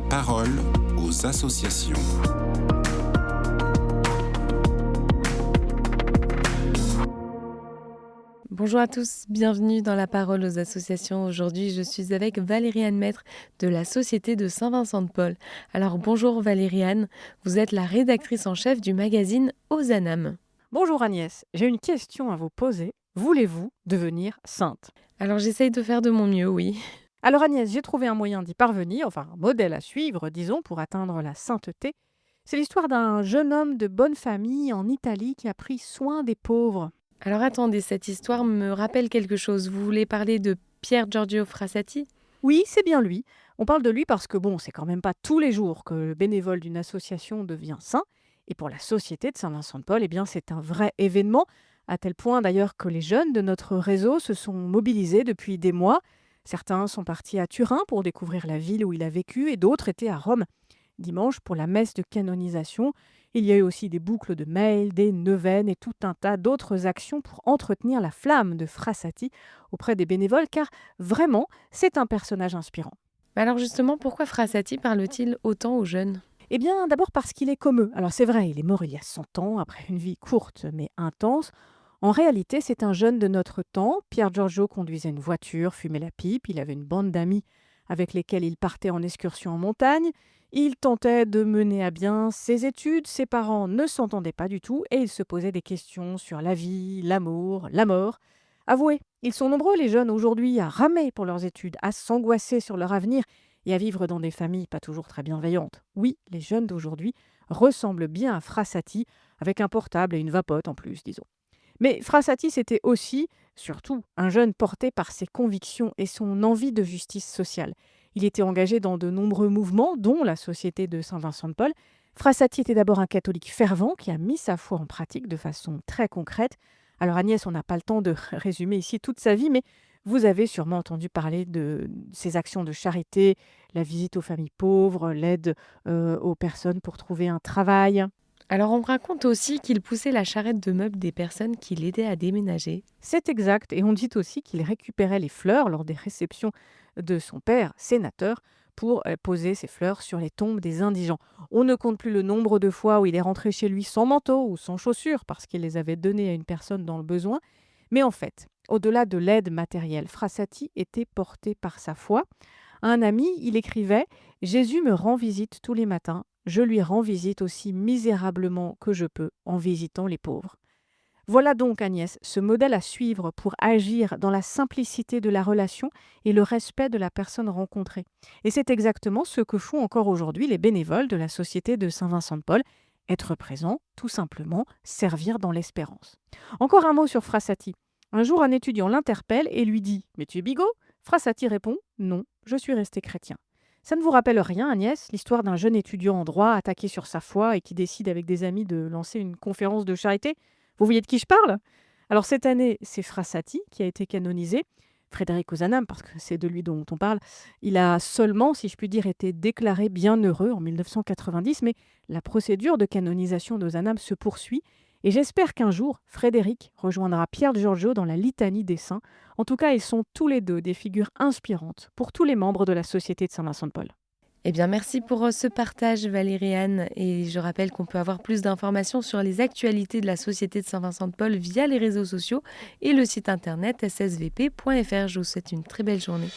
parole aux associations. Bonjour à tous, bienvenue dans La Parole aux associations. Aujourd'hui, je suis avec Valériane Maître de la Société de Saint-Vincent-de-Paul. Alors bonjour Valériane, vous êtes la rédactrice en chef du magazine Ozanam. Bonjour Agnès, j'ai une question à vous poser. Voulez-vous devenir sainte ? Alors j'essaye de faire de mon mieux, oui. Alors Agnès, j'ai trouvé un moyen d'y parvenir, enfin un modèle à suivre, disons, pour atteindre la sainteté. C'est l'histoire d'un jeune homme de bonne famille en Italie qui a pris soin des pauvres. Alors attendez, cette histoire me rappelle quelque chose. Vous voulez parler de Pier Giorgio Frassati ? Oui, c'est bien lui. On parle de lui parce que bon, c'est quand même pas tous les jours que le bénévole d'une association devient saint. Et pour la Société de Saint-Vincent-de-Paul, eh bien, c'est un vrai événement, à tel point d'ailleurs que les jeunes de notre réseau se sont mobilisés depuis des mois. Certains sont partis à Turin pour découvrir la ville où il a vécu et d'autres étaient à Rome. Dimanche, pour la messe de canonisation, il y a eu aussi des boucles de mails, des neuvaines et tout un tas d'autres actions pour entretenir la flamme de Frassati auprès des bénévoles, car vraiment, c'est un personnage inspirant. Alors justement, pourquoi Frassati parle-t-il autant aux jeunes ? Eh bien, d'abord parce qu'il est comme eux. Alors c'est vrai, il est mort il y a 100 ans, après une vie courte mais intense. En réalité, c'est un jeune de notre temps. Pier Giorgio conduisait une voiture, fumait la pipe, il avait une bande d'amis avec lesquels il partait en excursion en montagne. Il tentait de mener à bien ses études, ses parents ne s'entendaient pas du tout et il se posait des questions sur la vie, l'amour, la mort. Avouez, ils sont nombreux les jeunes aujourd'hui à ramer pour leurs études, à s'angoisser sur leur avenir et à vivre dans des familles pas toujours très bienveillantes. Oui, les jeunes d'aujourd'hui ressemblent bien à Frassati, avec un portable et une vapote en plus, disons. Mais Frassati, c'était aussi, surtout, un jeune porté par ses convictions et son envie de justice sociale. Il était engagé dans de nombreux mouvements, dont la Société de Saint-Vincent-de-Paul. Frassati était d'abord un catholique fervent qui a mis sa foi en pratique de façon très concrète. Alors Agnès, on n'a pas le temps de résumer ici toute sa vie, mais vous avez sûrement entendu parler de ses actions de charité, la visite aux familles pauvres, l'aide aux personnes pour trouver un travail. Alors on me raconte aussi qu'il poussait la charrette de meubles des personnes qui l'aidaient à déménager. C'est exact, et on dit aussi qu'il récupérait les fleurs lors des réceptions de son père, sénateur, pour poser ses fleurs sur les tombes des indigents. On ne compte plus le nombre de fois où il est rentré chez lui sans manteau ou sans chaussures parce qu'il les avait données à une personne dans le besoin. Mais en fait, au-delà de l'aide matérielle, Frassati était porté par sa foi. À un ami, il écrivait « Jésus me rend visite tous les matins, je lui rends visite aussi misérablement que je peux en visitant les pauvres. » Voilà donc Agnès, ce modèle à suivre pour agir dans la simplicité de la relation et le respect de la personne rencontrée. Et c'est exactement ce que font encore aujourd'hui les bénévoles de la Société de Saint-Vincent-de-Paul. Être présent, tout simplement, servir dans l'espérance. Encore un mot sur Frassati. Un jour, un étudiant l'interpelle et lui dit « Mais tu es bigot ?» Frassati répond « Non, je suis resté chrétien. » Ça ne vous rappelle rien, Agnès, l'histoire d'un jeune étudiant en droit attaqué sur sa foi et qui décide avec des amis de lancer une conférence de charité ? Vous voyez de qui je parle ? Alors cette année, c'est Frassati qui a été canonisé. Frédéric Ozanam, parce que c'est de lui dont on parle, il a seulement, si je puis dire, été déclaré bienheureux en 1990, mais la procédure de canonisation d'Ozanam se poursuit. Et j'espère qu'un jour, Frédéric rejoindra Pier Giorgio dans la litanie des saints. En tout cas, ils sont tous les deux des figures inspirantes pour tous les membres de la Société de Saint-Vincent-de-Paul. Eh bien, merci pour ce partage, Valériane. Et je rappelle qu'on peut avoir plus d'informations sur les actualités de la Société de Saint-Vincent-de-Paul via les réseaux sociaux et le site internet ssvp.fr. Je vous souhaite une très belle journée.